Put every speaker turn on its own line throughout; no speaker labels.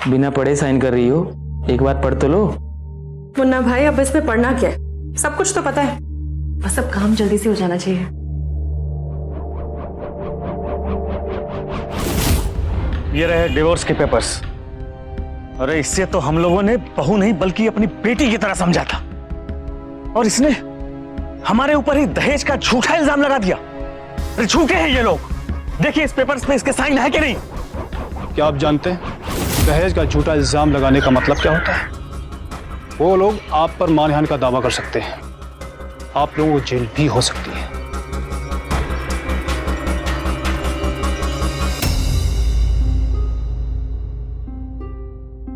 बिना पढ़े साइन कर रही हो, एक बार पढ़ तो लो।
मुन्ना भाई, अब इसमें पढ़ना क्या है, सब कुछ तो पता है, बस अब काम जल्दी से हो जाना चाहिए।
ये रहे डिवोर्स के पेपर्स। अरे इससे तो हम लोगों ने बहू नहीं बल्कि अपनी बेटी की तरह समझा था, और इसने हमारे ऊपर ही दहेज का झूठा इल्जाम लगा दिया। अरे झूठे हैं ये लोग। देखिए इस पेपर्स पे इसके साइन है कि नहीं।
क्या आप जानते हैं दहेज का झूठा इल्जाम लगाने का मतलब क्या होता है? वो लोग आप पर मानहानि का दावा कर सकते हैं, आप लोगों को जेल भी हो सकती है।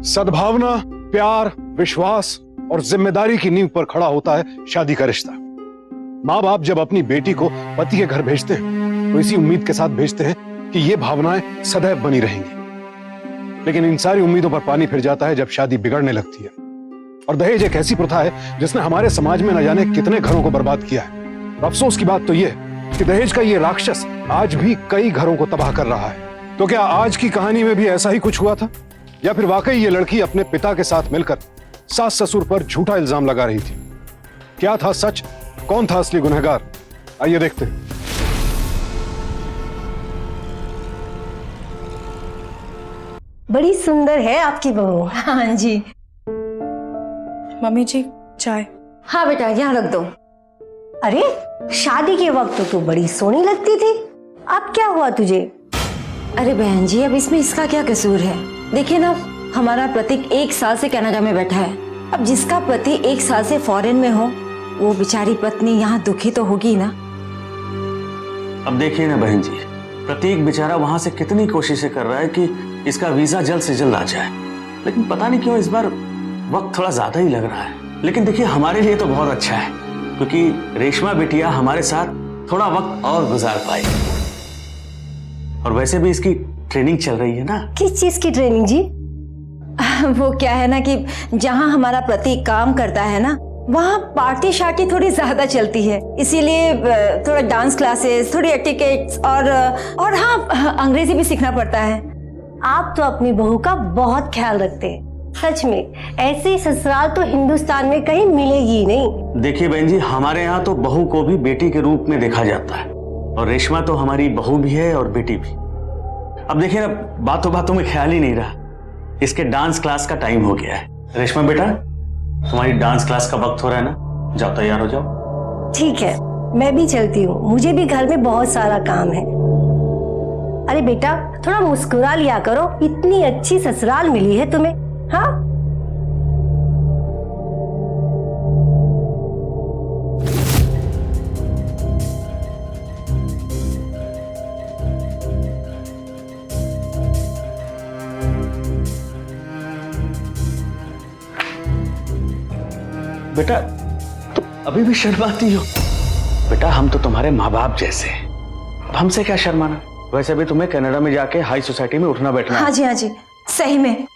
सद्भावना, प्यार, विश्वास और जिम्मेदारी की नींव पर खड़ा होता है शादी का रिश्ता। माँ बाप जब अपनी बेटी को पति के घर भेजते हैं तो इसी उम्मीद के साथ भेजते हैं कि ये भावनाएं सदैव बनी रहेंगी। लेकिन इन सारी उम्मीदों पर पानी फिर जाता है जब शादी बिगड़ने लगती है। और दहेज एक ऐसी प्रथा है जिसने हमारे समाज में न जाने कितने घरों को बर्बाद किया है। अफसोस की बात तो यह है कि दहेज का ये राक्षस आज भी कई घरों को तबाह कर रहा है। तो क्या आज की कहानी में भी ऐसा ही कुछ हुआ था, या फिर वाकई ये लड़की अपने पिता के साथ मिलकर सास ससुर पर झूठा इल्जाम लगा रही थी? क्या था सच, कौन था असली गुनहगार? आइए देखते हैं।
बड़ी सुंदर है आपकी बहू। हाँ जी।
मम्मी जी चाय।
हाँ बेटा यहाँ रख दो। अरे शादी के वक्त तो तू बड़ी सोहनी लगती थी, अब क्या हुआ तुझे?
अरे बहन जी, अब इसमें इसका क्या कसूर है? देखिए ना, हमारा प्रतीक 1 साल से कनाडा में बैठा है। अब जिसका पति 1 साल से फॉरेन में हो, वो बेचारी पत्नी यहाँ दुखी तो होगी ना।
अब देखिए ना बहन जी, प्रतीक बेचारा वहां से कितनी कोशिशें कर रहा है कि इसका वीजा जल्द से जल्द आ जाए, लेकिन पता नहीं क्यों इस बार वक्त थोड़ा ज्यादा ही लग रहा है। लेकिन देखिए हमारे लिए तो बहुत अच्छा है, क्योंकि रेशमा बिटिया हमारे साथ थोड़ा वक्त और गुजार पाएगी। और वैसे भी इसकी ट्रेनिंग चल रही है ना।
किस चीज की ट्रेनिंग जी?
वो क्या है ना कि जहाँ हमारा प्रतीक काम करता है ना, वहाँ पार्टी शार्टी थोड़ी ज्यादा चलती है, इसीलिए थोड़ा डांस क्लासेस, थोड़ी एटिकेट्स और हाँ, अंग्रेजी भी सीखना पड़ता है।
आप तो अपनी बहू का बहुत ख्याल रखते हैं, सच में ऐसी ससुराल तो हिंदुस्तान में कहीं मिलेगी नहीं।
देखिए बहन जी, हमारे यहाँ तो बहू को भी बेटी के रूप में देखा जाता है, और रेशमा तो हमारी बहू भी है और बेटी भी। अब देखिए ना, बातों में ख्याल ही नहीं रहा, इसके डांस क्लास का टाइम हो गया है। रेशमा बेटा, तुम्हारी डांस क्लास का वक्त हो रहा है ना, जाओ तैयार हो जाओ।
ठीक है, मैं भी चलती हूँ, मुझे भी घर में बहुत सारा काम है। अरे बेटा थोड़ा मुस्कुरा लिया करो, इतनी अच्छी ससुराल मिली है तुम्हें। हाँ
बेटा तुम अभी भी शर्माती हो? बेटा हम तो तुम्हारे माँ बाप जैसे हैं, अब हमसे क्या शर्माना। वैसे भी तुम्हें कनाडा में जाके हाई सोसाइटी में उठना बैठना।
हाँ जी, सही में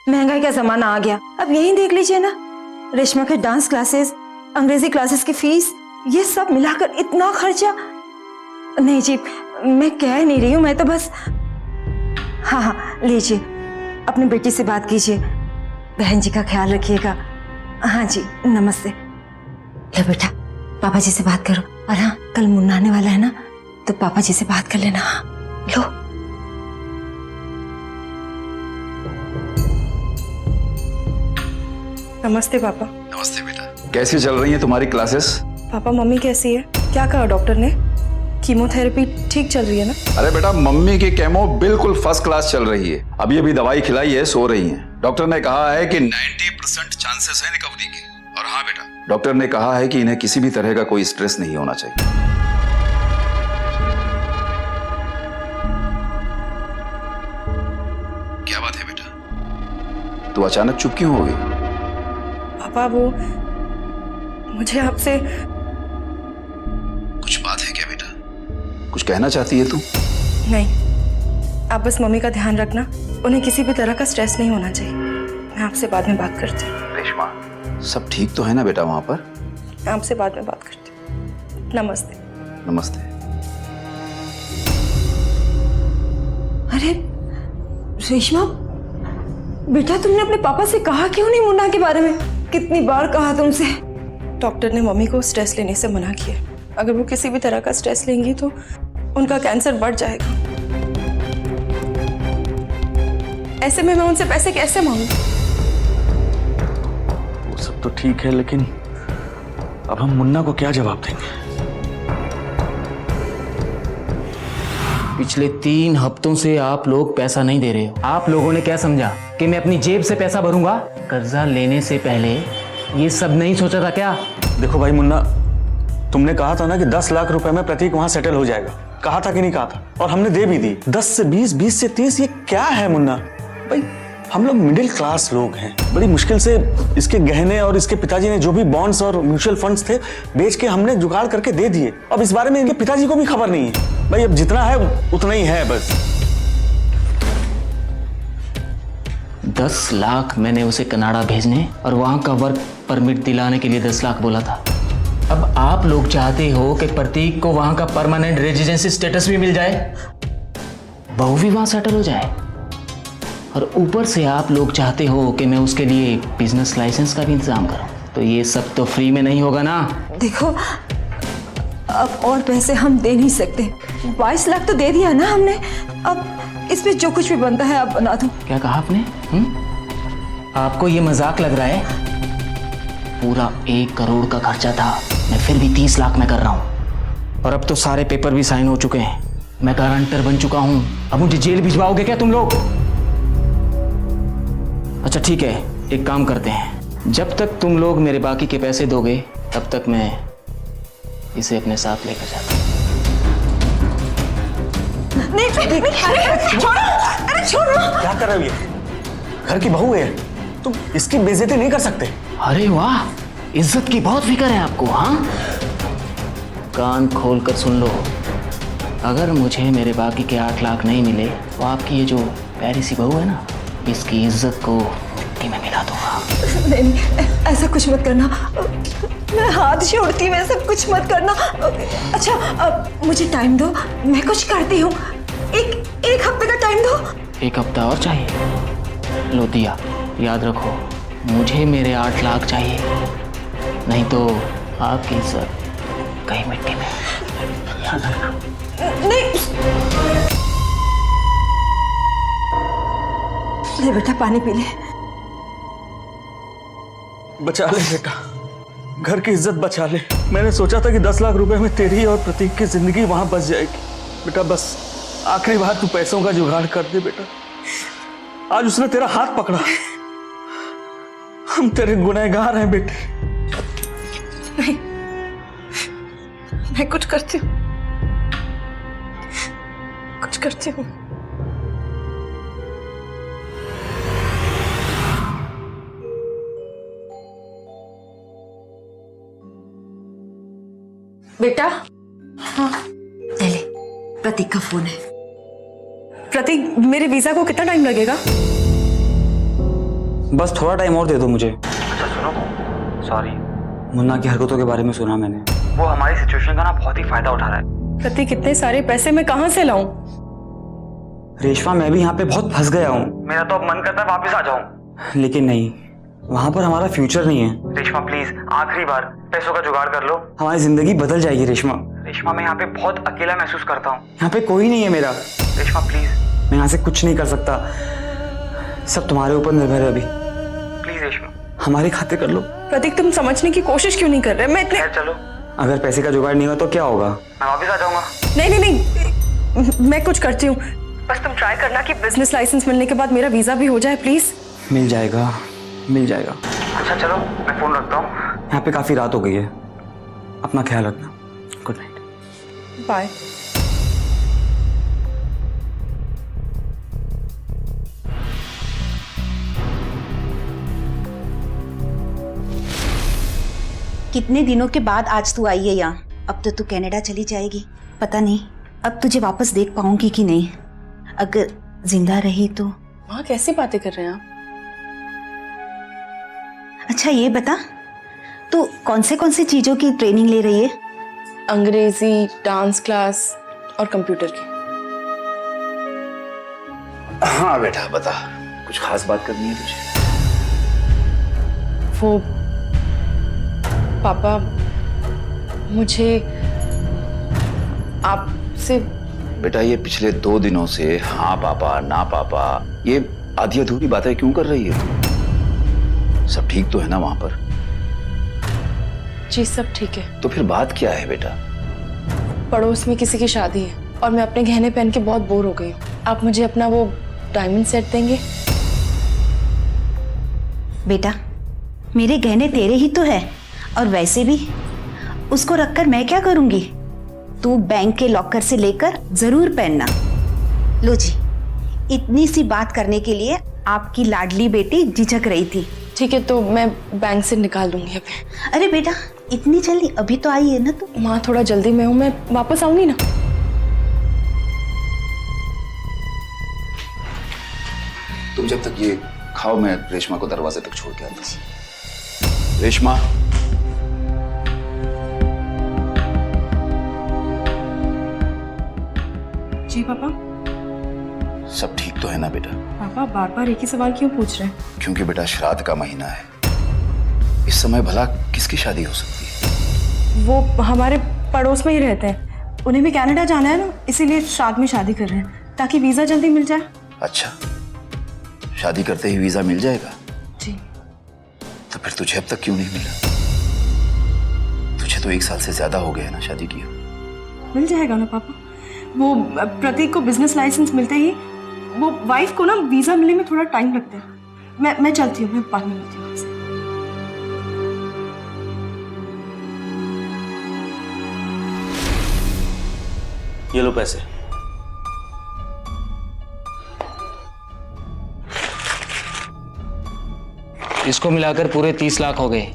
महंगाई का जमाना आ गया। अब यही देख लीजिए ना, रेशमा के डांस क्लासेस, अंग्रेजी क्लासेस की फीस, ये सब मिलाकर इतना खर्चा। नहीं जी, मैं कह नहीं रही हूँ, मैं तो बस। हाँ, लीजिए अपनी बेटी से बात कीजिए, बहन जी का ख्याल रखिएगा। हाँ जी, नमस्ते। लो बेटा, पापा जी से बात करो। और हाँ, कल मुन्ना आने वाला है ना, तो पापा जी से बात कर लेना। हाँ लो।
नमस्ते पापा।
नमस्ते बेटा, कैसी चल रही है तुम्हारी क्लासेस?
पापा मम्मी कैसी है? क्या कहा डॉक्टर ने? कीमोथेरेपी ठीक चल रही है ना?
अरे बेटा, मम्मी की केमो बिल्कुल फर्स्ट क्लास चल रही है। अभी अभी दवाई खिलाई है, सो रही हैं। डॉक्टर ने कहा है कि 90% चांसेस है रिकवरी के। और हाँ बेटा, डॉक्टर ने कहा है कि इन्हें किसी भी तरह का कोई स्ट्रेस नहीं होना चाहिए। क्या बात है बेटा, तू अचानक चुप क्यों हो गई?
पापा वो मुझे आपसे
कुछ बात है क्या बेटा? कुछ कहना चाहती है तू?
नहीं, आप बस मम्मी का ध्यान रखना, उन्हें किसी भी तरह का स्ट्रेस नहीं होना चाहिए। मैं आपसे बाद में बात करती हूँ।
रेशमा, सब ठीक तो है ना बेटा वहां पर?
मैं आपसे बाद में बात करती हूँ। नमस्ते।
नमस्ते।
अरे रेशमा, बेटा तुमने अपने पापा से कहा क्यों नहीं मुन्ना के बारे में? कितनी बार कहा तुमसे?
डॉक्टर ने मम्मी को स्ट्रेस लेने से मना किया। अगर वो किसी भी तरह का स्ट्रेस लेंगी तो उनका कैंसर बढ़ जाएगा। ऐसे में मैं उनसे पैसे कैसे मांगू?
वो सब तो ठीक है, लेकिन अब हम मुन्ना को क्या जवाब देंगे?
पिछले 3 हफ्तों से आप लोग पैसा नहीं दे रहे हो। आप लोगों ने क्या समझा कि मैं अपनी जेब से पैसा भरूंगा? कर्जा लेने से पहले ये सब नहीं सोचा था क्या?
देखो भाई मुन्ना, तुमने कहा था ना कि 10 लाख रुपए में प्रतीक वहां सेटल हो जाएगा। कहा था कि नहीं कहा था? और हमने दे भी दी। 10 से 20, 20 से 30, ये क्या है मुन्ना? भाई हम लोग मिडिल क्लास लोग हैं। बड़ी मुश्किल से इसके गहने और इसके पिताजी ने जो भी बॉन्ड्स और म्यूचुअल फंड्स थे बेच के हमने जुगाड़ करके दे दिए। अब इस बारे में इनके पिताजी को भी खबर नहीं है। भाई अब जितना है उतना ही है बस।
10 लाख मैंने उसे कनाडा भेजने और वहां का वर्क परमिट दिलाने के लिए 10 लाख बोला था। अब आप लोग चाहते हो कि प्रतीक को वहां का परमानेंट रेजिडेंसी स्टेटस भी मिल जाए, बहू भी वहां सेटल हो जाए, और ऊपर से आप लोग चाहते हो कि मैं उसके लिए बिजनेस लाइसेंस का भी इंतजाम करूं। तो ये सब तो फ्री में नहीं होगा ना।
देखो अब और पैसे हम दे नहीं सकते। 22 लाख तो दे दिया ना हमने, अब इसमें जो कुछ भी बनता है आप बना दो।
क्या कहा आपने? आपको ये मजाक लग रहा है? पूरा 1 करोड़ का खर्चा था, मैं फिर भी 30 लाख में कर रहा हूं। और अब तो सारे पेपर भी साइन हो चुके हैं, मैं गारंटर बन चुका हूं। अब मुझे जेल भिजवाओगे क्या तुम लोग? अच्छा ठीक है, एक काम करते हैं, जब तक तुम लोग मेरे बाकी के पैसे दोगे तब तक मैं इसे अपने साथ लेकर जाता हूं।
नहीं, छोड़ो, अरे छोड़ो।
क्या कर रहे हो? ये घर की बहू है, तुम इसकी बेइज्जती नहीं कर सकते।
अरे वाह, इज्जत की बहुत फिक्र है आपको। हाँ, कान खोल कर सुन लो, अगर मुझे मेरे बाकी के 8 लाख नहीं मिले तो आपकी ये जो प्यारी सी बहू है ना, इसकी इज्जत को मिट्टी में मिला दूंगा।
नहीं, ऐसा कुछ मत करना, मैं हाथ जोड़ती हूँ, ऐसा कुछ मत करना। अच्छा अब मुझे टाइम दो, मैं कुछ करती हूँ। एक हफ्ते का टाइम दो।
1 हफ्ता और चाहिए? लो दिया, याद रखो, मुझे मेरे 8 लाख चाहिए, नहीं तो आपकी इज्जत कहीं मिट्टी में। याद रखो।
नहीं, ले बेटा पानी पी ले।
बचा ले बेटा, घर की इज्जत बचा ले। मैंने सोचा था कि 10 लाख रुपए में तेरी और प्रतीक की जिंदगी वहां बच जाएगी। बेटा बस आखिरी बार तू पैसों का जुगाड़ कर दे बेटा। आज उसने तेरा हाथ पकड़ा, हम तेरे गुनहगार हैं बेटे।
नहीं, मैं कुछ करती हूँ, कुछ करती हूँ। बेटा। हाँ
ले ले, प्रतीक का फोन है।
प्रतीक, मेरे वीजा को कितना टाइम लगेगा?
बस थोड़ा टाइम और दे दो मुझे। अच्छा सुनो, सॉरी, मुन्ना की हरकतों के बारे में सुना मैंने। वो हमारी सिचुएशन का ना बहुत ही फायदा उठा रहा है।
प्रतीक, इतने सारे पैसे मैं कहाँ से लाऊं?
रेशमा, मैं भी यहाँ पे बहुत फंस गया हूँ। मेरा तो अब मन करता है वापस आ जाऊँ, लेकिन नहीं, वहाँ पर हमारा फ्यूचर नहीं है। रेशमा प्लीज, आखिरी बार पैसों का जुगाड़ कर लो, हमारी जिंदगी बदल जाएगी। रेशमा, रेशमा मैं यहाँ पे बहुत अकेला महसूस करता हूँ। यहाँ पे कोई नहीं है मेरा। रेशमा प्लीज, मैं यहाँ से कुछ नहीं कर सकता, सब तुम्हारे ऊपर निर्भर है अभी। प्लीज रेशमा, हमारी खातिर कर लो।
प्रतीक, तुम समझने की कोशिश क्यों नहीं कर रहे? मैं इतने
चलो, अगर पैसे का जुगाड़ नहीं हुआ तो क्या होगा? मैं वापस आ जाऊंगा।
नहीं नहीं नहीं, मैं कुछ करती हूँ। बस तुम ट्राई करना कि बिजनेस लाइसेंस मिलने के बाद मेरा वीजा भी हो जाए प्लीज।
मिल जाएगा, मिल जाएगा। अच्छा चलो, मैं फोन रखता हूँ, यहाँ पे काफी रात हो गई है, अपना ख्याल रखना। Good night.
बाय।
कितने दिनों के बाद आज तू आई है यहाँ। अब तो तू कनाडा चली जाएगी, पता नहीं अब तुझे वापस देख पाऊंगी कि नहीं। अगर जिंदा रही तो।
माँ, कैसी बातें कर रहे हैं आप?
अच्छा ये बता, तू कौन से चीजों की ट्रेनिंग ले रही है?
अंग्रेजी, डांस क्लास और कंप्यूटर की।
हाँ बेटा बता, कुछ खास बात करनी है तुझे?
वो पापा, मुझे आपसे
बेटा ये पिछले 2 दिनों से हाँ पापा ना पापा ये आधी अधूरी बातें क्यों कर रही है? सब ठीक तो है ना वहां पर?
जी सब ठीक है।
तो फिर बात क्या है बेटा?
पड़ोस में किसी की शादी है और मैं अपने गहने पहन के बहुत बोर हो गई हूँ। आप मुझे अपना वो डायमंड सेट देंगे?
बेटा मेरे गहने तेरे ही तो है, और वैसे भी उसको रखकर मैं क्या करूंगी? तू बैंक के लॉकर से लेकर जरूर पहनना। लो जी, इतनी सी बात करने के लिए आपकी लाडली बेटी झिझक रही थी।
ठीक है, तो मैं बैंक से निकाल दूंगी अभी।
अरे बेटा इतनी जल्दी? अभी तो आई है ना तू।
माँ थोड़ा जल्दी में हूँ, मैं वापस आऊंगी ना।
तुम जब तक ये खाओ, मैं रेशमा को दरवाजे तक छोड़ के आता हूं। रेशमा,
जी पापा।
सब ठीक तो है ना बेटा?
पापा बार बार एक ही सवाल क्यों पूछ रहे हैं?
क्योंकि बेटा श्राद्ध का महीना है, इस समय भला किसकी शादी हो सकती है?
वो हमारे पड़ोस में ही रहते हैं, उन्हें भी कनाडा जाना है ना, इसीलिए श्राद्ध में शादी कर रहे हैं ताकि वीजा जल्दी मिल जाए।
अच्छा, शादी करते ही वीजा मिल जाएगा?
जी।
तो फिर तुझे अब तक क्यों नहीं मिला? तुझे तो 1 साल से ज्यादा हो गया है ना शादी किया।
मिल जाएगा ना पापा। वो प्रतीक को बिजनेस लाइसेंस मिलते ही वो वाइफ को ना वीजा मिलने में थोड़ा टाइम लगता है। मैं चलती हूँ, मैं बाद में मिलती हूँ आपसे।
ये लो पैसे।
इसको मिलाकर पूरे 30 लाख हो गए।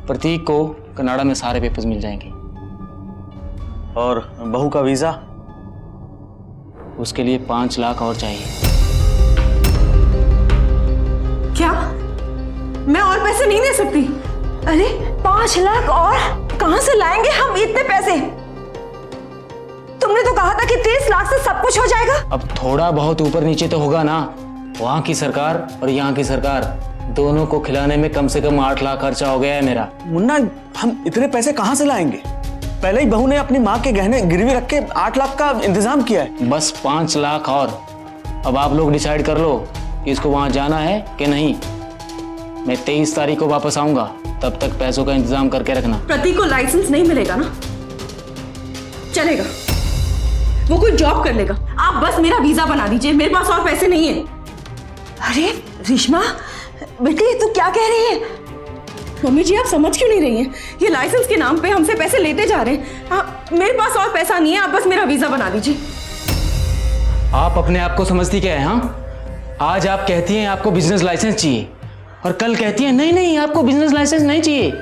प्रतीक को कनाडा में सारे पेपर्स मिल जाएंगे।
और बहू का वीजा?
उसके लिए 5 लाख और चाहिए।
क्या? मैं और पैसे नहीं दे सकती? अरे 5 लाख और कहां से लाएंगे हम इतने पैसे? तुमने तो कहा था कि 30 लाख से सब कुछ हो जाएगा।
अब थोड़ा बहुत ऊपर नीचे तो होगा ना। वहां की सरकार और यहाँ की सरकार दोनों को खिलाने में कम से कम 8 लाख खर्चा हो गया है मेरा।
मुन्ना, हम इतने पैसे कहां से लाएंगे? पहले ही बहू ने अपनी माँ के गहने गिरवी रख के 8 लाख का इंतजाम किया है।
बस 5 लाख और। अब आप लोग डिसाइड कर लो कि इसको वहां जाना है कि नहीं। मैं 23 तारीख को वापस आऊंगा, तब तक पैसों का इंतजाम करके रखना।
प्रतीक को लाइसेंस नहीं मिलेगा ना? चलेगा, वो कोई जॉब कर लेगा। आप बस मेरा वीजा बना दीजिए, मेरे पास और पैसे नहीं है।
अरे रेशमा बेटी तू क्या कह रही है?
मम्मी जी आप समझ क्यों नहीं रही हैं? ये लाइसेंस के नाम पे हमसे पैसे लेते जा रहे हैं। मेरे पास और पैसा नहीं है, आप बस मेरा वीजा बना दीजिए।
आप अपने आप को समझती क्या है? हाँ, आज आप कहती हैं आपको बिजनेस लाइसेंस चाहिए और कल कहती हैं नहीं नहीं आपको बिजनेस लाइसेंस नहीं चाहिए।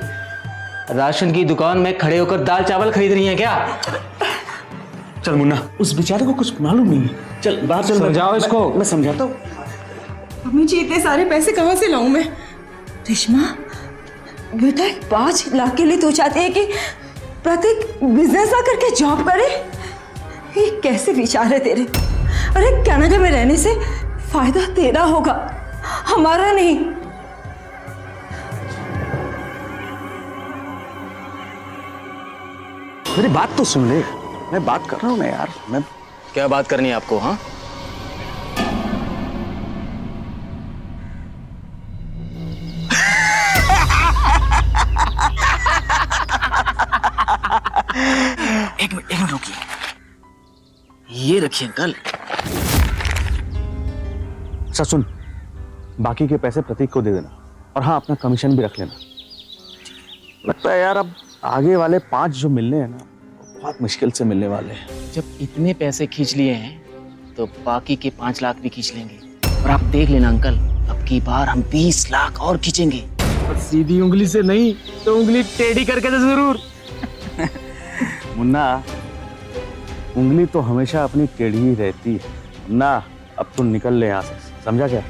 राशन की दुकान में खड़े होकर दाल चावल खरीद रही हैं क्या?
चल मुन्ना, उस बेचारे को कुछ मालूम नहीं है। चल बाहर चल,
समझाओ इसको।
मैं समझाता हूँ।
मम्मी जी इतने सारे पैसे कहाँ से लाऊं मैं?
रेशमा बेटा 5 लाख के लिए तू चाहती है कि प्रतीक बिजनेस ना करके जॉब करे? ये कैसे विचार है तेरे? अरे कनाडा में रहने से फायदा तेरा होगा, हमारा नहीं।
मेरी बात तो सुन ले, मैं बात कर रहा हूँ ना यार। मैं
क्या बात करनी है आपको? हाँ,
एक मिनट रुकिए।
ये रखिए अंकल।
अच्छा सुन, बाकी के पैसे प्रतीक को दे देना और हाँ अपना कमीशन भी रख लेना। लगता है यार अब आगे वाले 5 जो मिलने हैं ना बहुत मुश्किल से मिलने वाले हैं।
जब इतने पैसे खींच लिए हैं तो बाकी के 5 लाख भी खींच लेंगे। और आप देख लेना अंकल, अब की बार हम 20 लाख और खींचेंगे।
और सीधी उंगली से नहीं तो उंगली टेढ़ी करके तो जरूर।
मुन्ना, उंगली तो हमेशा अपनी टेढ़ी ही रहती है। मुन्ना अब तू निकल ले यहाँ से, समझा क्या?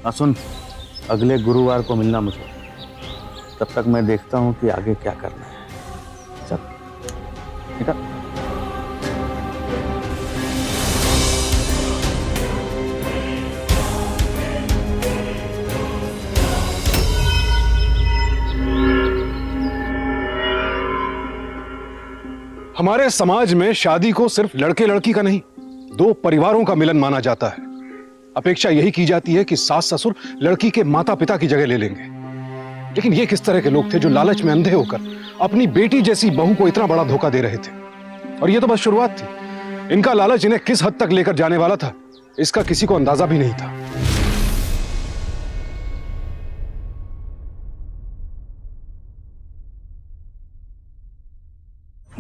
हाँ सुन, अगले गुरुवार को मिलना मुझे, तब तक मैं देखता हूँ कि आगे क्या करना है। चल निकल।
हमारे समाज में शादी को सिर्फ लड़के लड़की का नहीं, दो परिवारों का मिलन माना जाता है। अपेक्षा यही की जाती है कि सास ससुर लड़की के माता पिता की जगह ले लेंगे। लेकिन ये किस तरह के लोग थे जो लालच में अंधे होकर अपनी बेटी जैसी बहू को इतना बड़ा धोखा दे रहे थे। और ये तो बस शुरुआत थी। इनका लालच इन्हें किस हद तक लेकर जाने वाला था, इसका किसी को अंदाजा भी नहीं था।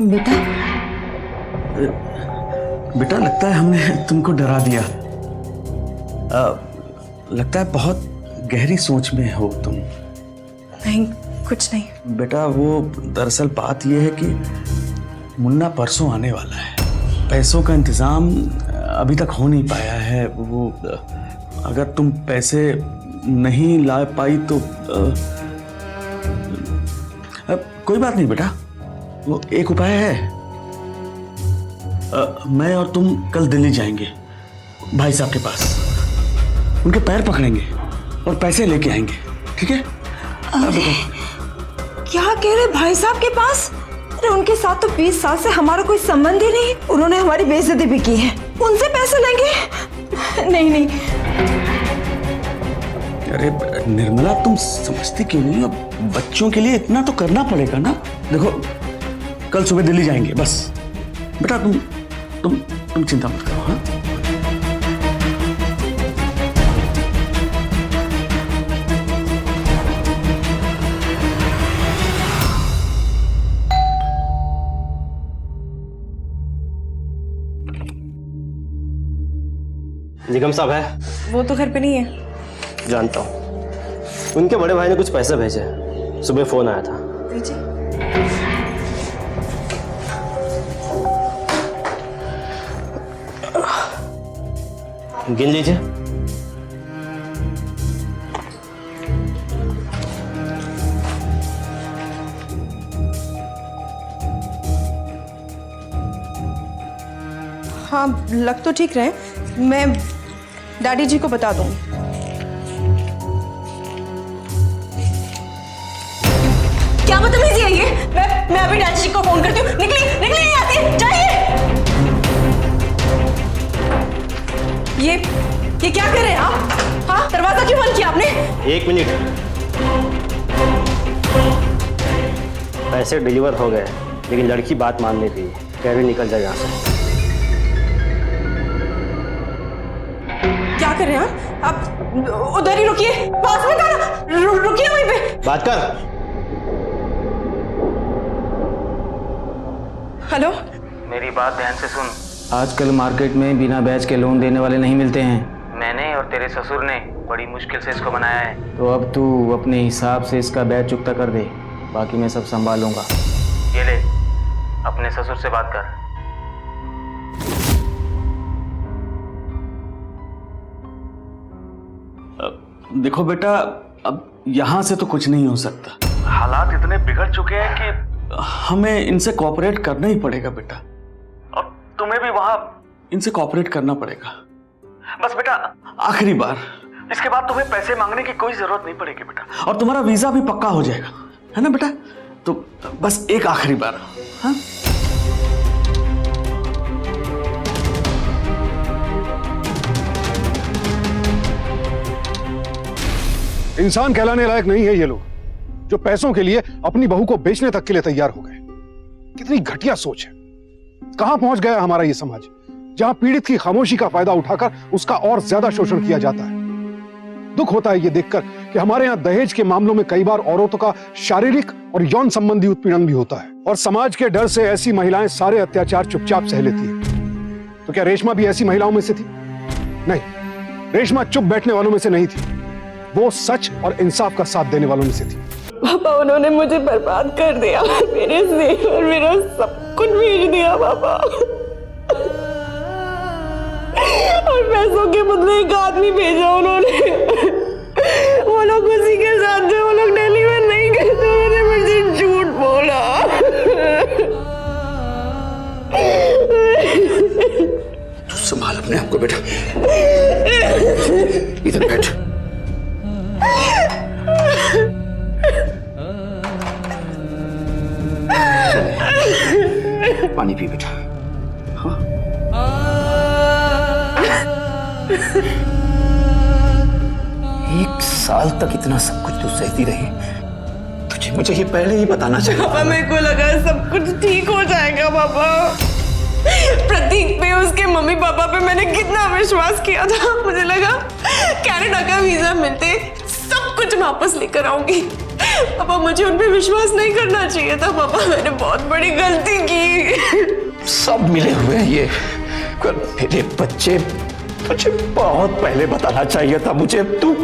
बेटा,
बेटा लगता है हमने तुमको डरा दिया। लगता है बहुत गहरी सोच में हो तुम।
नहीं, कुछ नहीं।
बेटा वो दरअसल बात यह है कि मुन्ना परसों आने वाला है। पैसों का इंतजाम अभी तक हो नहीं पाया है। वो अगर तुम पैसे नहीं ला पाई तो कोई बात नहीं बेटा, वो एक उपाय है। मैं और तुम कल दिल्ली जाएंगे भाई साहब के पास, उनके पैर पकड़ेंगे और पैसे लेके आएंगे, ठीक है?
क्या कह रहे भाई साहब के पास? अरे उनके साथ तो 20 साल से हमारा कोई संबंध ही नहीं। उन्होंने हमारी बेइज्जती भी की है, उनसे पैसे लेंगे? नहीं नहीं।
अरे निर्मला, तुम समझती क्यों नहीं? अब बच्चों के लिए इतना तो करना पड़ेगा ना। देखो कल सुबह दिल्ली जाएंगे बस। बेटा तुम चिंता मत करो। हाँ,
निगम साहब है?
वो तो घर पे नहीं है।
जानता हूँ, उनके बड़े भाई ने कुछ पैसे भेजे, सुबह फोन आया था।
दीजिए।
गिन लीजिए।
हाँ, लग तो ठीक रहे। मैं डैडी जी को बता दूंगी। क्या बदतमीजी है ये? मैं अभी डैडी जी को फोन करती हूँ। निकली नहीं आती, जाइए। ये क्या कर रहे हैं आप? हाँ, दरवाजा क्यों बंद किया आपने?
1 मिनट। पैसे डिलीवर हो गए, लेकिन लड़की बात मान नहीं रही। कह रही निकल जाए यहाँ से।
क्या कर रहे हैं आप? उधर ही रुकिए, पास में था। रुकिए वहीं पे।
बात कर।
हेलो,
मेरी बात ध्यान से सुन। आजकल मार्केट में बिना ब्याज के लोन देने वाले नहीं मिलते हैं। मैंने और तेरे ससुर ने बड़ी मुश्किल से इसको बनाया है, तो अब तू अपने हिसाब से इसका ब्याज चुकता कर दे, बाकी मैं सब संभाल लूंगा। ये ले, अपने ससुर से बात कर।
देखो बेटा, अब यहाँ से तो कुछ नहीं हो सकता। हालात इतने बिगड़ चुके हैं कि हमें इनसे कोऑपरेट करना ही पड़ेगा बेटा, और तुम्हें भी वहां इनसे कोऑपरेट करना पड़ेगा। बस बेटा आखिरी बार, इसके बाद तुम्हें पैसे मांगने की कोई जरूरत नहीं पड़ेगी बेटा, और तुम्हारा वीजा भी पक्का हो जाएगा, है ना बेटा? तो बस एक आखिरी बार। हाँ,
इंसान कहलाने लायक नहीं है ये लोग, जो पैसों के लिए अपनी बहू को बेचने तक के लिए तैयार हो गए। कितनी घटिया सोच है। कहां पहुंच गया हमारा ये समाज, जहां पीड़ित की खामोशी का फायदा उठाकर उसका और ज्यादा शोषण किया जाता है। दुख होता है ये देखकर कि हमारे यहाँ दहेज के मामलों में कई बार औरतों का शारीरिक और यौन संबंधी उत्पीड़न भी होता है, और समाज के डर से ऐसी महिलाएं सारे अत्याचार चुपचाप सह लेती है। तो क्या रेशमा भी ऐसी महिलाओं में से थी? नहीं, रेशमा चुप बैठने वालों में से नहीं थी, वो सच और इंसाफ का साथ देने वालों में से थी।
पापा, उन्होंने मुझे बर्बाद कर दिया, मेरे से और मेरा सब कुछ बेच दिया पापा, और पैसों के बदले एक आदमी भेजा उन्होंने। वो लोग उसी के साथ थे, वो लोग डिलीवर नहीं गए, तो उन्होंने मुझे झूठ बोला।
तू संभाल अपने आप को बेटा, इधर बैठ। पानी
पानी पी बेटा। एक साल तक इतना सब कुछ तू सहती रही, तुझे मुझे ये पहले ही बताना चाहिए।
पापा मेरे को लगा सब कुछ ठीक हो जाएगा पापा। प्रतीक पे, उसके मम्मी पापा पे मैंने कितना विश्वास किया था। मुझे लगा कनाडा का वीजा मिलते सब कुछ वापस लेकर आऊंगी। पापा मुझे उन पे विश्वास नहीं करना चाहिए था पापा, मैंने बहुत बड़ी गलती की।
सब मिले हुए हैं ये। मेरे बच्चे, तुझे बहुत पहले बताना चाहिए था मुझे। तू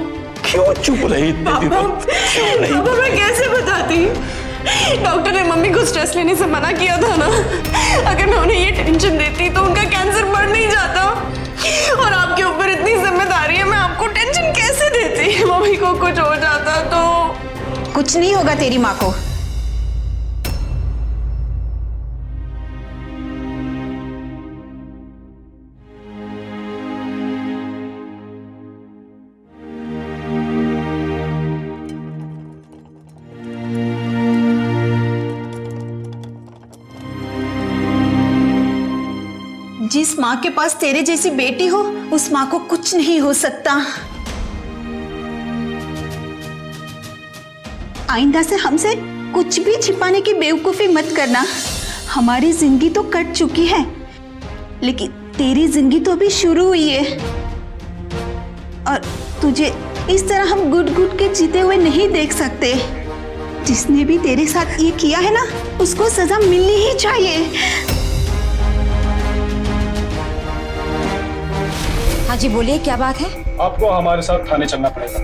क्यों चुप रही इतने दिनों?
पापा मैं कैसे बताती? डॉक्टर ने मम्मी को स्ट्रेस लेने से मना किया था ना। अगर मैं उन्हें ये टेंशन देती तो उनका कैंसर बढ़ नहीं जाता। और आपके ऊपर इतनी जिम्मेदारी है, मैं आपको टेंशन कैसे देती? मम्मी को कुछ हो जाता तो।
कुछ नहीं होगा तेरी माँ को। जिस माँ के पास तेरे जैसी बेटी हो, उस माँ को कुछ नहीं हो सकता। आइंदा से हमसे कुछ भी छिपाने की बेवकूफी मत करना। हमारी जिंदगी तो कट चुकी है, लेकिन तेरी जिंदगी तो अभी शुरू हुई है। और तुझे इस तरह हम घुट घुट के जीते हुए नहीं देख सकते। जिसने भी तेरे साथ ये किया है ना, उसको सजा मिलनी ही चाहिए।
हाँ जी बोलिए, क्या बात है?
आपको हमारे साथ थाने चलना पड़ेगा।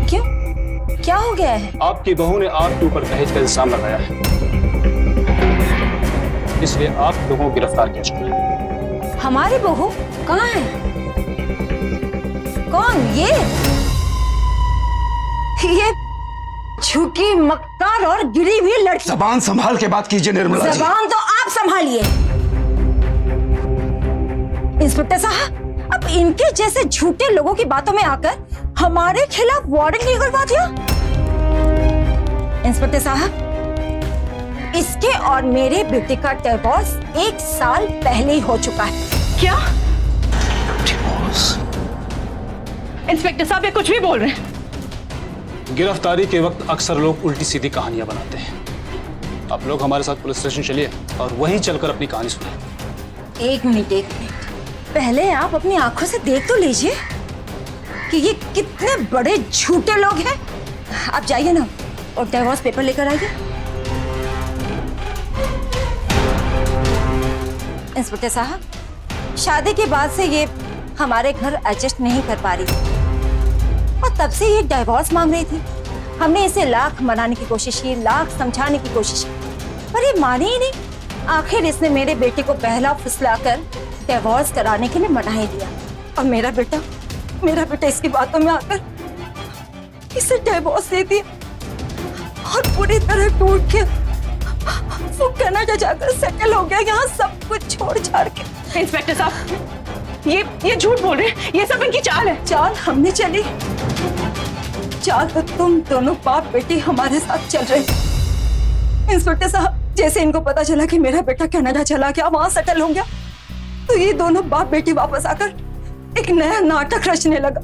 क्यों, क्या हो गया है?
आपकी बहू ने आपके ऊपर दहेज का इल्जाम लगाया है, इसलिए आप लोगों को गिरफ्तार किया जाएगा।
हमारी बहू कहाँ है? कौन? ये झुकी, मक्कार और गिरी हुई लड़की।
जबान संभाल के बात कीजिए निर्मला जी।
जबान तो आप संभालिए। इंस्पेक्टर साहब, अब इनके जैसे झूठे लोगों की बातों में आकर हमारे खिलाफ वारंट नहीं करवा दिया। इंस्पेक्टर साहब, इसके और मेरे बेटे का डिवोर्स 1 साल पहले ही हो चुका है।
क्या? इंस्पेक्टर साहब ये कुछ भी बोल रहे हैं।
गिरफ्तारी के वक्त अक्सर लोग उल्टी सीधी कहानियां बनाते हैं। आप लोग हमारे साथ पुलिस स्टेशन चलिए और वहीं चलकर अपनी कहानी सुनिए।
एक मिनट, पहले आप अपनी आंखों से देख तो लीजिए कि ये कितने बड़े झूठे लोग हैं। आप जाइए ना और डिवोर्स पेपर लेकर आइए। इंस्पेक्टर साहब, शादी के बाद से ये हमारे घर एडजस्ट नहीं कर पा रही और तब से ये डिवोर्स मांग रही थी। हमने इसे लाख मनाने की कोशिश की, लाख समझाने की कोशिश की, पर ये मानी ही नहीं। आखिर इसने मेरे बेटे को पहला फुसलाकर डिवोर्स कराने के लिए मना ही दिया। और मेरा बेटा इसकी बातों में आकर इसे डिवोर्स दे दिया और पूरी तरह टूट के वो कनाडा जाकर सेटल हो गया, यहाँ सब कुछ छोड़ छाड़ के।
इंस्पेक्टर साहब ये झूठ बोल रहे हैं, ये सब इनकी चाल है।
चाल हमने चली, चाल तो तुम दोनों बाप बेटी हमारे साथ चल रहे। इंस्पेक्टर साहब, जैसे इनको पता चला कि मेरा बेटा कनाडा चला गया, वहां सेटल हो गया, तो ये दोनों बाप बेटी वापस आकर एक नया नाटक रचने लगा।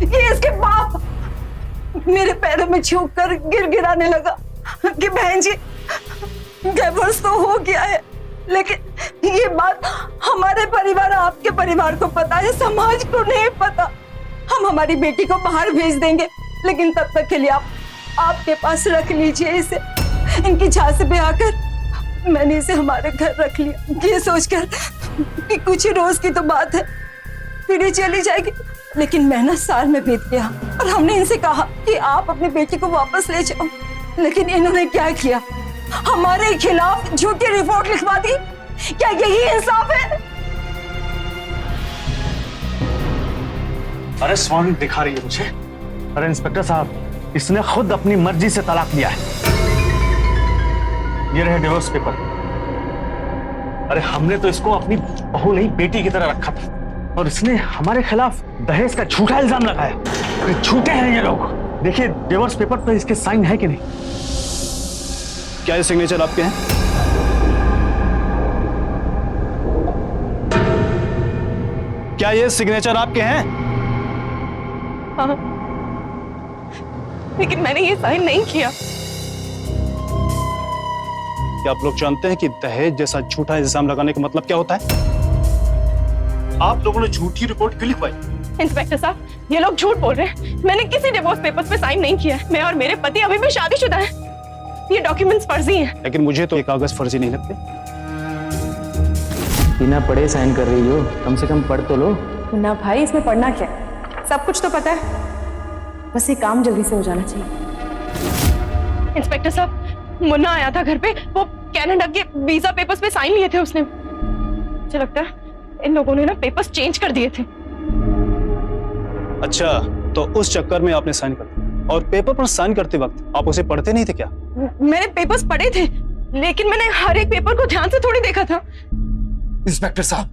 ये इसके बाप मेरे पैरों में झुक कर गिड़गिड़ाने लगा कि बहन जी डिवोर्स तो हो गया है, लेकिन ये बात हमारे परिवार, आपके परिवार को पता है, समाज को नहीं पता। हम हमारी बेटी को बाहर भेज देंगे, लेकिन तब तक के लिए आप आपके पास रख लीजिए इसे। इनकी झांसे पे आकर मैंने इसे हमारे घर रख लिया, ये सोचकर कि कुछ ही रोज की तो बात है, फिर ये चली जाएगी। लेकिन महीना साल में बीत गया और हमने इनसे कहा कि आप अपनी बेटी को वापस ले जाओ, लेकिन इन्होंने क्या किया? हमारे खिलाफ झूठी रिपोर्ट लिखवा दी। क्या यही इंसाफ है?
अरे स्वामी दिखा रही है मुझे। अरे इंस्पेक्टर साहब, इसने खुद अपनी मर्जी से तलाक लिया है। ये रहे डिवोर्स पेपर। अरे हमने तो इसको अपनी बहू नहीं बेटी की तरह रखा था, और इसने हमारे खिलाफ दहेज का झूठा इल्जाम लगाया। अरे झूठे हैं ये लोग। देखिए डिवोर्स पेपर पर इसके साइन है कि नहीं?
क्या ये सिग्नेचर आपके हैं?
क्या ये सिग्नेचर आपके हैं?
हाँ, लेकिन मैंने ये साइन नहीं किया।
क्या आप लोग जानते हैं कि दहेज जैसा झूठा इल्जाम लगाने का मतलब क्या होता है? आप लोगों ने झूठी रिपोर्ट क्यों लिखवाई?
इंस्पेक्टर साहब, ये लोग झूठ बोल रहे हैं। मैंने किसी डिवोर्स पेपर्स पे साइन नहीं किया है। मैं और मेरे पति अभी भी शादीशुदा हैं। ये डॉक्यूमेंट्स फर्जी हैं।
लेकिन मुझे तो ये कागज फर्जी नहीं लगते।
बिना पढ़े साइन कर रही हो, कम से कम पढ़ तो लो।
मुन्ना भाई, इसमें पढ़ना क्या है? सब कुछ तो पता है, बस ये काम जल्दी से हो जाना चाहिए। इंस्पेक्टर साहब, मुन्ना आया था घर पे, वो कनाडा के वीजा पेपर्स पे साइन लिए थे उसने। मुझे लगता है इन लोगों ने ना पेपर्स चेंज कर दिए थे।
अच्छा, तो उस चक्कर में आपने साइन कर दिया। और पेपर पर साइन करते वक्त आप उसे पढ़ते नहीं थे क्या?
मैंने पेपर्स पढ़े थे, लेकिन मैंने हर एक पेपर को ध्यान से थोड़ी देखा था।
इंस्पेक्टर साहब,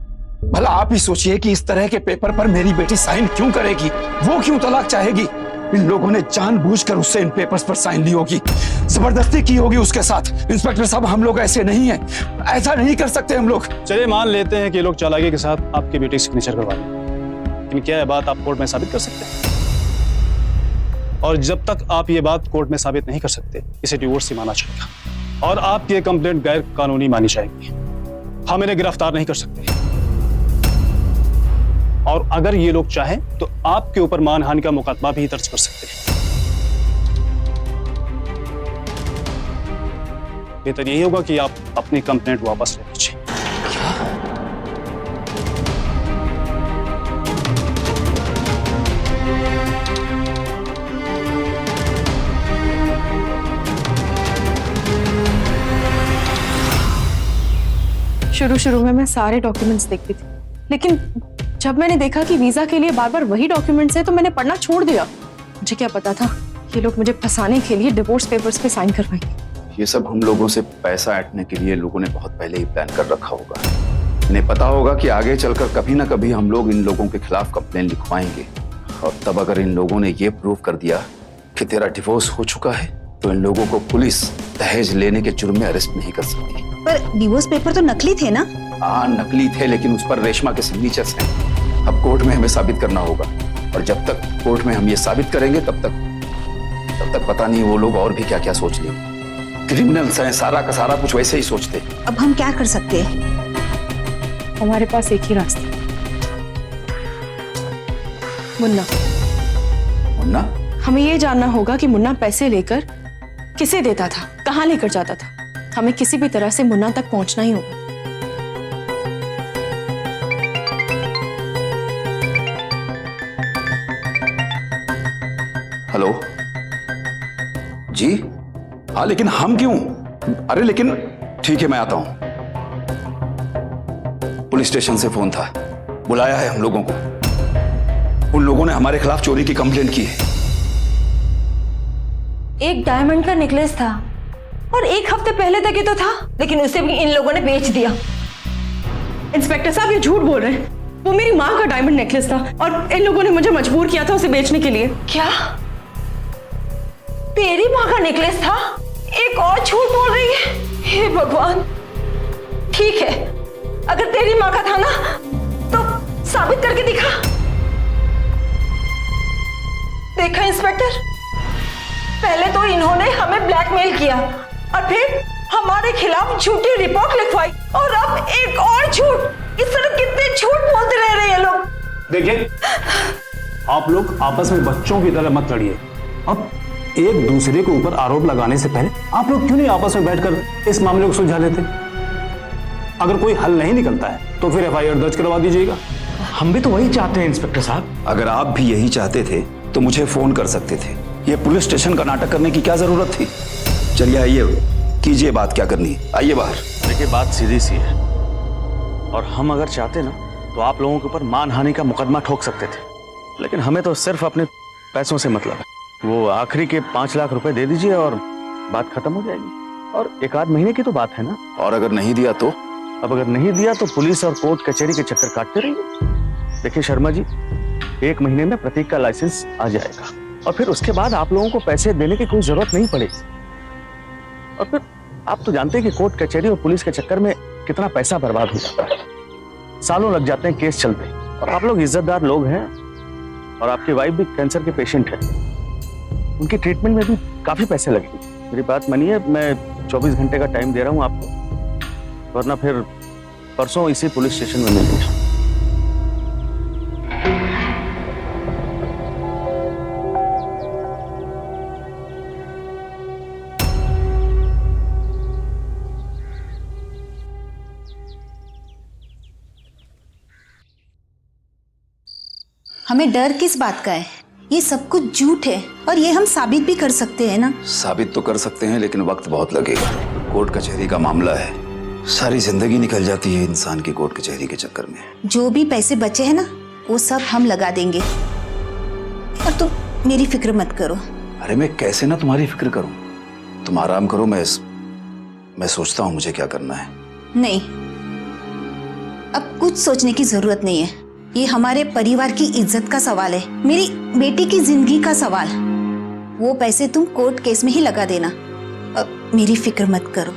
भला आप ही सोचिए कि इस तरह के पेपर पर मेरी बेटी साइन क्यों करेगी? वो क्यों तलाक चाहेगी? इन लोगों ने जानबूझकर उससे इन पेपर्स पर साइन ली होगी, जबरदस्ती की होगी उसके साथ। इंस्पेक्टर साहब, हम लोग ऐसे नहीं हैं, ऐसा नहीं कर सकते हम लोग।
चलिए मान लेते हैं कि ये लोग चालाकी के साथ आपकी बेटी सिग्नेचर करवा लें, लेकिन क्या यह बात आप कोर्ट में साबित कर सकते हैं? और जब तक आप ये बात कोर्ट में साबित नहीं कर सकते, इसे डिवोर्स से माना जाएगा और आपकी ये कंप्लेंट गैर कानूनी मानी जाएगी। हम इन्हें गिरफ्तार नहीं कर सकते। और अगर ये लोग चाहें तो आपके ऊपर मानहानि का मुकदमा भी दर्ज कर सकते हैं। बेहतर यही होगा कि आप अपनी कंप्लेंट वापस ले लीजिए।
शुरू में मैं सारे डॉक्यूमेंट्स देखती थी, लेकिन जब मैंने देखा कि वीजा के लिए बार बार वही डॉक्यूमेंट्स हैं, तो मैंने पढ़ना छोड़ दिया। मुझे क्या पता था ये लोग मुझे फंसाने के लिए डिवोर्स पेपर्स पे साइन करवाएंगे।
ये सब हम लोगों से पैसा ऐंठने के लिए लोगों ने बहुत पहले ही प्लान कर रखा होगा। इन्हें पता होगा कि आगे चलकर कभी ना कभी हम लोग इन लोगों के खिलाफ कंप्लेन लिखवाएंगे, और तब अगर इन लोगों ने ये प्रूव कर दिया कि तेरा डिवोर्स हो चुका है, तो इन लोगों को पुलिस दहेज लेने के जुर्म में अरेस्ट नहीं कर सकती।
पर डिवोर्स पेपर तो नकली थे ना?
हाँ, नकली थे, लेकिन उस पर रेशमा के सिग्नेचर्स हैं। अब कोर्ट में हमें साबित करना होगा, और जब तक कोर्ट में हम ये साबित करेंगे तब तक पता नहीं वो लोग और भी क्या क्या सोच लेंगे। क्रिमिनल्स हैं, सारा का सारा कुछ वैसे ही सोचते।
अब हम क्या कर सकते हैं?
हमारे पास एक ही रास्ता, मुन्ना।
मुन्ना?
हमें ये जानना होगा कि मुन्ना पैसे लेकर किसे देता था, कहाँ लेकर जाता था। हमें किसी भी तरह से मुन्ना तक पहुंचना ही होगा।
हेलो जी? हाँ, लेकिन हम क्यों? अरे लेकिन ठीक है, मैं आता हूं। पुलिस स्टेशन से फोन था, बुलाया है हम लोगों को। उन लोगों ने हमारे खिलाफ चोरी की कंप्लेंट की है।
एक डायमंड का नेकलेस था और एक हफ्ते पहले तक ही तो था, लेकिन उसे भी इन लोगों ने बेच दिया।
इंस्पेक्टर साहब, ये झूठ बोल रहे हैं। वो मेरी माँ का डायमंड नेकलेस था और इन लोगों ने मुझे मजबूर किया था उसे बेचने के लिए।
क्या तेरी माँ का नेकलेस था? एक और झूठ बोल रही है। हे भगवान! ठीक है, अगर तेरी माँ का था ना, तो साबित करके दिखा। देखा इंस्पेक्टर, पहले तो इन्होंने हमें ब्लैकमेल किया और फिर हमारे खिलाफ झूठी रिपोर्ट लिखवाई, और अब एक और झूठ। इस तरह कितने झूठ बोलते रह रहे हैं लोग।
देखिए, आप लोग आपस में बच्चों की तरह मत लड़िए। अब एक दूसरे के ऊपर आरोप लगाने से पहले आप लोग क्यों नहीं आपस में बैठकर इस मामले को सुलझा लेते? अगर कोई हल नहीं निकलता है तो फिर एफआईआर दर्ज करवा दीजिएगा।
हम भी तो वही चाहते हैं इंस्पेक्टर साहब।
अगर आप भी यही चाहते थे तो मुझे फोन कर सकते थे। ये पुलिस स्टेशन का नाटक करने की क्या जरूरत थी? चलिए आइए, कीजिए बात, क्या करनी है, आइए बाहर।
देखिए, बात सीधी सी है, और हम अगर चाहते ना तो आप लोगों के ऊपर मानहानि का मुकदमा ठोक सकते थे, लेकिन हमें तो सिर्फ अपने पैसों से मतलब है। वो आखिरी के 5 लाख रुपए दे दीजिए और बात खत्म हो जाएगी। और 1 आध महीने की तो बात है ना।
और अगर नहीं दिया तो?
अब अगर नहीं दिया तो पुलिस और कोर्ट कचहरी के चक्कर काटते रहिए। देखिए शर्मा जी, 1 महीने में प्रतीक का लाइसेंस आ जाएगा, और फिर उसके बाद आप लोगों को पैसे देने की कोई जरूरत नहीं पड़ेगी। और फिर आप तो जानते हैं कि कोर्ट कचहरी और पुलिस के चक्कर में कितना पैसा बर्बाद हो जाता है। सालों लग जाते हैं केस चलते, और आप लोग इज्जतदार लोग हैं, और आपकी वाइफ भी कैंसर के पेशेंट है। उनके ट्रीटमेंट में भी काफी पैसे लगेंगे। मेरी बात मानिए, मैं 24 घंटे का टाइम दे रहा हूं आपको, वरना फिर परसों इसी पुलिस स्टेशन में मिलेंगे।
हमें डर किस बात का है? ये सब कुछ झूठ है और ये हम साबित भी कर सकते हैं ना।
साबित तो कर सकते हैं, लेकिन वक्त बहुत लगेगा। कोर्ट कचहरी का मामला है, सारी जिंदगी निकल जाती है इंसान की कोर्ट कचहरी के चक्कर में।
जो भी पैसे बचे हैं ना, वो सब हम लगा देंगे, और तुम मेरी फिक्र मत करो।
अरे मैं कैसे ना तुम्हारी फिक्र करूं? तुम आराम करो, मैं सोचता हूं मुझे क्या करना है।
नहीं, अब कुछ सोचने की जरूरत नहीं है। ये हमारे परिवार की इज्जत का सवाल है, मेरी बेटी की जिंदगी का सवाल। वो पैसे तुम कोर्ट केस में ही लगा देना, अब मेरी फिक्र मत करो।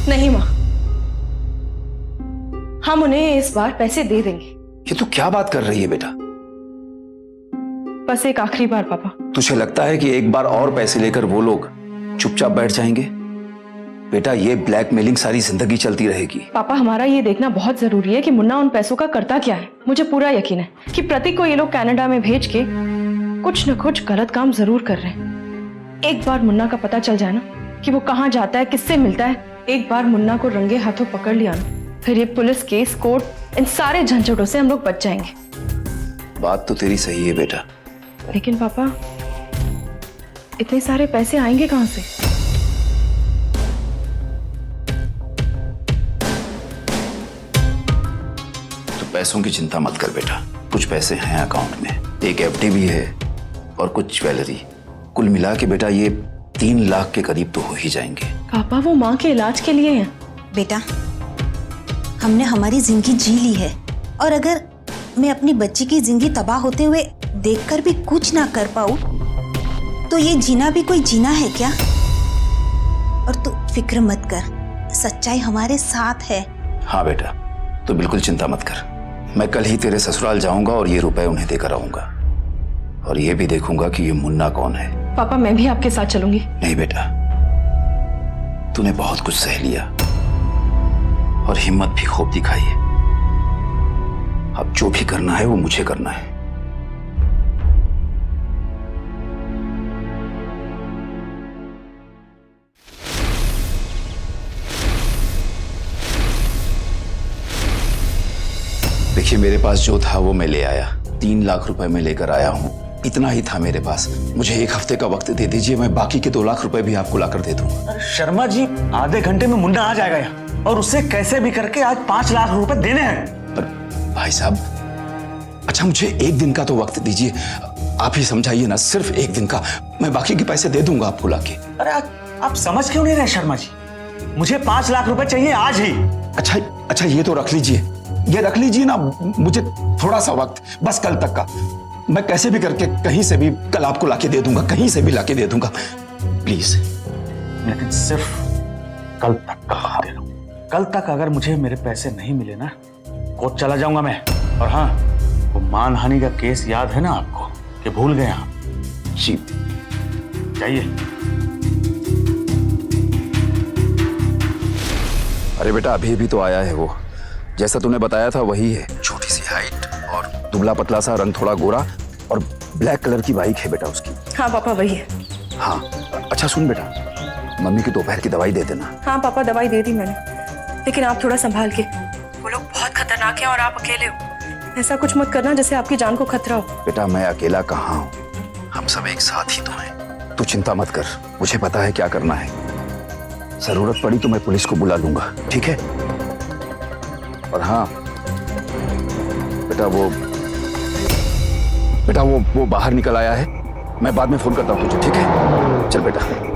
नहीं माँ, हम उन्हें इस बार पैसे दे देंगे।
ये तू क्या बात कर रही है बेटा?
बस एक आखिरी बार पापा।
तुझे लगता है कि एक बार और पैसे लेकर वो लोग चुपचाप बैठ जाएंगे? बेटा, ये ब्लैकमेलिंग सारी जिंदगी चलती रहेगी।
पापा, हमारा ये देखना बहुत जरूरी है कि मुन्ना उन पैसों का करता क्या है। मुझे पूरा यकीन है कि प्रतीक को ये लोग कनाडा में भेज के कुछ न कुछ गलत काम जरूर कर रहे हैं। एक बार मुन्ना का पता चल जाए ना कि वो कहाँ जाता है, किससे मिलता है, एक बार मुन्ना को रंगे हाथों पकड़ लिया ना, फिर ये पुलिस केस, कोर्ट, इन सारे झंझटों से हम लोग बच जाएंगे।
बात तो तेरी सही है बेटा,
लेकिन पापा, इतने सारे पैसे आएंगे कहाँ से?
पैसों की चिंता मत कर बेटा, कुछ पैसे हैं अकाउंट में, एक एफडी भी है और कुछ ज्वेलरी। कुल मिला के बेटा ये 3 लाख के करीब तो हो ही जाएंगे।
पापा, वो माँ के इलाज के लिए हैं।
बेटा, हमने हमारी जिंदगी जी ली है, और अगर मैं अपनी बच्ची की जिंदगी तबाह होते हुए देखकर भी कुछ ना कर पाऊं, तो ये जीना भी कोई जीना है क्या? और तू फिक्र मत कर, सच्चाई हमारे साथ है।
हाँ बेटा, तो बिल्कुल चिंता मत कर। मैं कल ही तेरे ससुराल जाऊंगा और ये रुपए उन्हें देकर आऊंगा, और ये भी देखूंगा कि ये मुन्ना कौन है।
पापा, मैं भी आपके साथ चलूंगी।
नहीं बेटा, तूने बहुत कुछ सह लिया और हिम्मत भी खूब दिखाई है। अब जो भी करना है वो मुझे करना है। देखिए, मेरे पास जो था वो मैं ले आया। 3 लाख रुपए मैं लेकर आया हूँ, इतना ही था मेरे पास। मुझे 1 हफ्ते का वक्त दे दीजिए, मैं बाकी के 2 लाख रुपए भी आपको लाकर दे दूंगा।
शर्मा जी, आधे घंटे में मुन्ना आ जाएगा यहाँ, और उससे कैसे भी करके आज 5 लाख रुपए देने हैं।
पर भाई साहब, अच्छा मुझे 1 दिन का तो वक्त दीजिए, आप ही समझाइए ना, सिर्फ 1 दिन का। मैं बाकी के पैसे दे दूंगा आपको लाके।
अरे आप समझ क्यों नहीं रहे शर्मा जी? मुझे 5 लाख रुपए चाहिए आज ही।
अच्छा ये तो रख लीजिए, ये रख लीजिए ना, मुझे थोड़ा सा वक्त, बस कल तक का। मैं कैसे भी करके कहीं से भी कल आपको लाके दे दूंगा, कहीं से भी लाके दे दूंगा, प्लीज।
लेकिन सिर्फ कल तक का दे दो। कल तक अगर मुझे मेरे पैसे नहीं मिले ना, कोर्ट चला जाऊंगा मैं। और हाँ, वो मानहानि का केस याद है ना आपको, कि भूल गए आप?
जी
जाइए।
अरे बेटा, अभी भी तो आया है वो, जैसा तूने बताया था वही है। छोटी सी हाइट और दुबला पतला सा, रंग थोड़ा गोरा, और ब्लैक कलर की बाइक है बेटा उसकी।
हाँ पापा, वही है।
हाँ, अच्छा सुन बेटा, मम्मी की दोपहर की दवाई दे देना।
हाँ पापा, दवाई दे दी मैंने, लेकिन आप थोड़ा संभाल के। वो लोग बहुत खतरनाक हैं और आप अकेले हो। ऐसा कुछ मत करना जिससे आपकी जान को खतरा हो।
बेटा, मैं अकेला कहाँ हूँ, हम सब एक साथ ही तो हैं। तू चिंता मत कर, मुझे पता है क्या करना है। जरूरत पड़ी तो मैं पुलिस को बुला लूंगा, ठीक है? और हाँ बेटा, वो बाहर निकल आया है, मैं बाद में फोन करता हूँ तुझे, ठीक है? चल बेटा।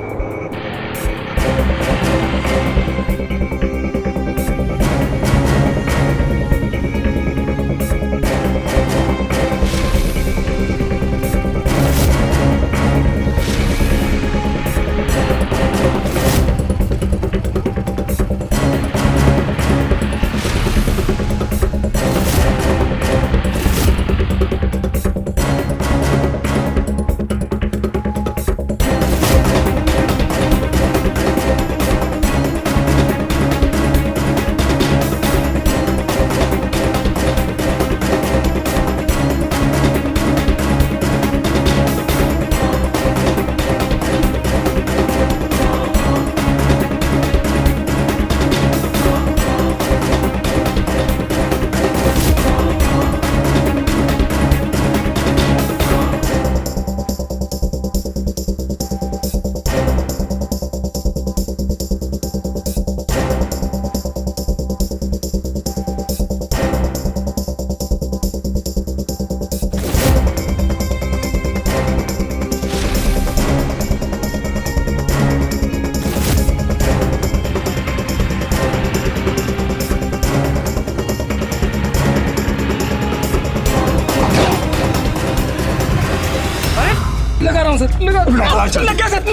हूँ सर, लग गया सर,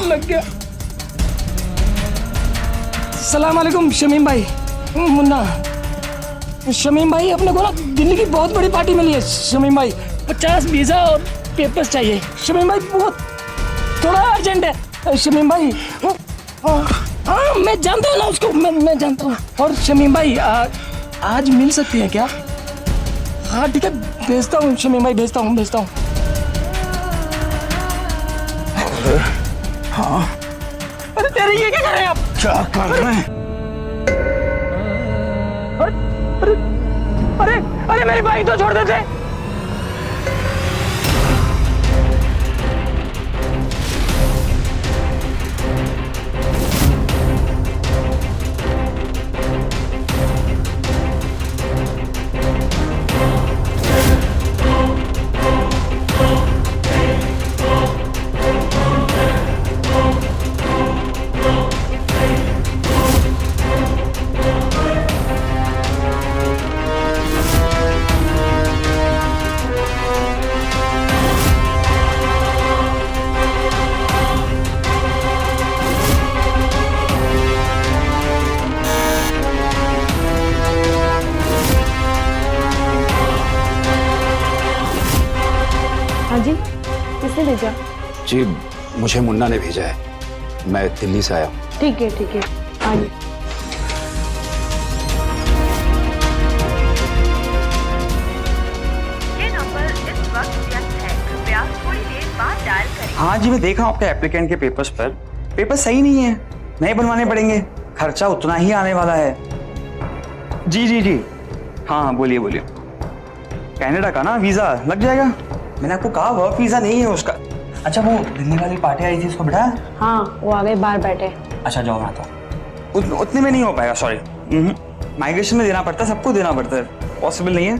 लग गया। सलाम अलैकुम शमीम भाई। मुन्ना, शमीम भाई अपने को ना दिल्ली की बहुत बड़ी पार्टी मिली है शमीम भाई, 50 वीजा और पेपर्स चाहिए शमीम भाई, बहुत थोड़ा अर्जेंट है शमीम भाई। हाँ मैं जानता हूँ ना उसको, मैं जानता हूँ। और शमीम भाई आज मिल सकती है क्या? हाँ ठीक है, भेजता हूँ शमीम भाई, भेजता हूँ। हाँ अरे तेरे ये क्या कर रहे हैं आप?
क्या कर रहे हैं?
अरे मेरी बाइक तो छोड़ देते।
हाँ जी, किसने भेजा?
जी मुझे मुन्ना ने भेजा है, मैं दिल्ली से आया हूँ।
ठीक है आइए।
ये नंबर इस वक्त व्यस्त है, कृपया थोड़ी देर बाद डायल करें।
हाँ जी, मैं देख रहा हूँ आपके एप्लीकेंट के पेपर्स पर, पेपर सही नहीं है, नए बनवाने पड़ेंगे, खर्चा उतना ही आने वाला है। जी हाँ बोलिए। कनाडा का ना वीजा लग जाएगा? मैंने आपको कहा वर्क वीजा नहीं है उसका। अच्छा वो दिल्ली वाली पार्टी आई थी, उसको बिठा?
हाँ वो आ गए, बाहर बैठे।
अच्छा जाओ, मैं आता हूँ। उतने में नहीं हो पाएगा, सॉरी। माइग्रेशन में देना पड़ता है, सबको देना पड़ता है, पॉसिबल नहीं है।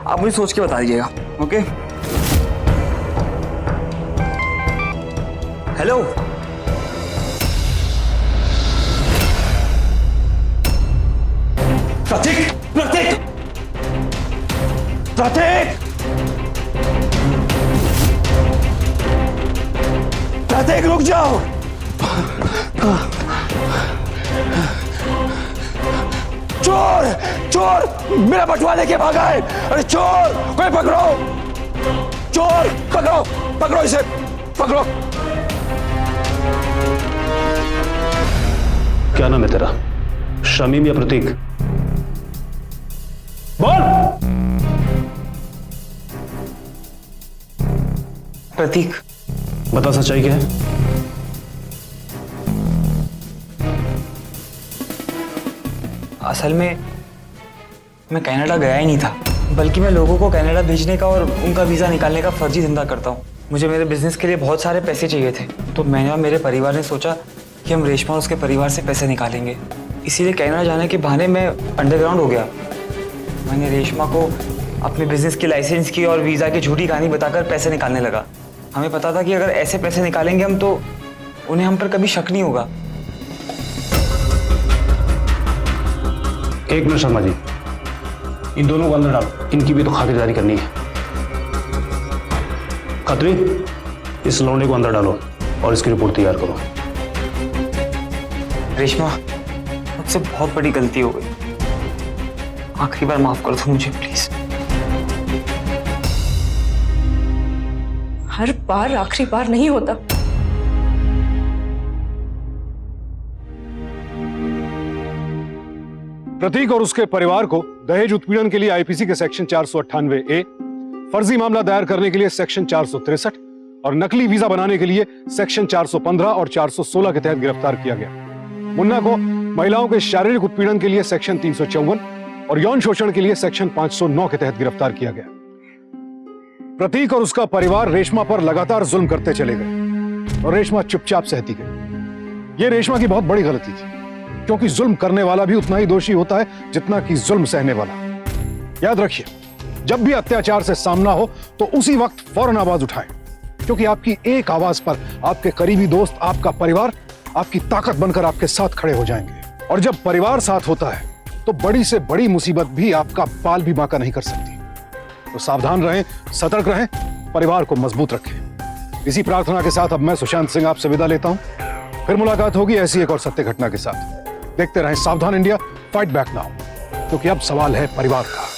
आप मुझे सोच के बता दीजिएगा। ओके हेलो,
प्रतीक रुक जाओ। चोर मेरा बटुआ लेके भागा है। अरे चोर, कोई पकड़ो, चोर पकड़ो इसे, पकड़ो।
क्या नाम है तेरा, शमीम या प्रतीक? बोल।
प्रतीक।
बता सच्चाई क्या है?
असल में मैं कनाडा गया ही नहीं था, बल्कि मैं लोगों को कनाडा भेजने का और उनका वीज़ा निकालने का फर्जी धंधा करता हूँ। मुझे मेरे बिजनेस के लिए बहुत सारे पैसे चाहिए थे, तो मैंने और मेरे परिवार ने सोचा कि हम रेशमा और उसके परिवार से पैसे निकालेंगे। इसीलिए कनाडा जाने के बहाने मैं अंडरग्राउंड हो गया। मैंने रेशमा को अपने बिजनेस की लाइसेंस की और वीज़ा की झूठी कहानी बताकर पैसे निकालने लगा। हमें पता था कि अगर ऐसे पैसे निकालेंगे हम, तो उन्हें हम पर कभी शक नहीं होगा।
एक मिनट शर्मा जी, इन दोनों को अंदर डालो, इनकी भी तो खातिरदारी करनी है। खत्री, इस लौंडे को अंदर डालो और इसकी रिपोर्ट तैयार करो।
रेशमा, मुझसे बहुत बड़ी गलती हो गई, आखिरी बार माफ कर दो मुझे प्लीज।
हर बार आखिरी बार नहीं होता।
प्रतीक और उसके परिवार को दहेज उत्पीड़न के लिए आईपीसी के सेक्शन 498A, फर्जी मामला दायर करने के लिए सेक्शन 463 और नकली वीजा बनाने के लिए सेक्शन 415 और 416 के तहत गिरफ्तार किया गया। मुन्ना को महिलाओं के शारीरिक उत्पीड़न के लिए सेक्शन 354 और यौन शोषण के लिए सेक्शन 509 के तहत गिरफ्तार किया गया। प्रतीक और उसका परिवार रेशमा पर लगातार जुल्म करते चले गए और रेशमा चुपचाप सहती गई। यह रेशमा की बहुत बड़ी गलती थी, क्योंकि जुल्म करने वाला भी उतना ही दोषी होता है जितना कि जुल्म सहने वाला। याद रखिए, जब भी अत्याचार से सामना हो तो उसी वक्त फौरन आवाज उठाएं, क्योंकि आपकी एक आवाज पर आपके करीबी दोस्त, आपका परिवार आपकी ताकत बनकर आपके साथ खड़े हो जाएंगे। और जब परिवार साथ होता है तो बड़ी से बड़ी मुसीबत भी आपका बाल भी बांका नहीं कर सकती। तो सावधान रहें, सतर्क रहें, परिवार को मजबूत रखें। इसी प्रार्थना के साथ अब मैं सुशांत सिंह आपसे विदा लेता हूं। फिर मुलाकात होगी ऐसी एक और सत्य घटना के साथ। देखते रहें सावधान इंडिया, फाइट बैक नाउ, क्योंकि अब सवाल है परिवार का।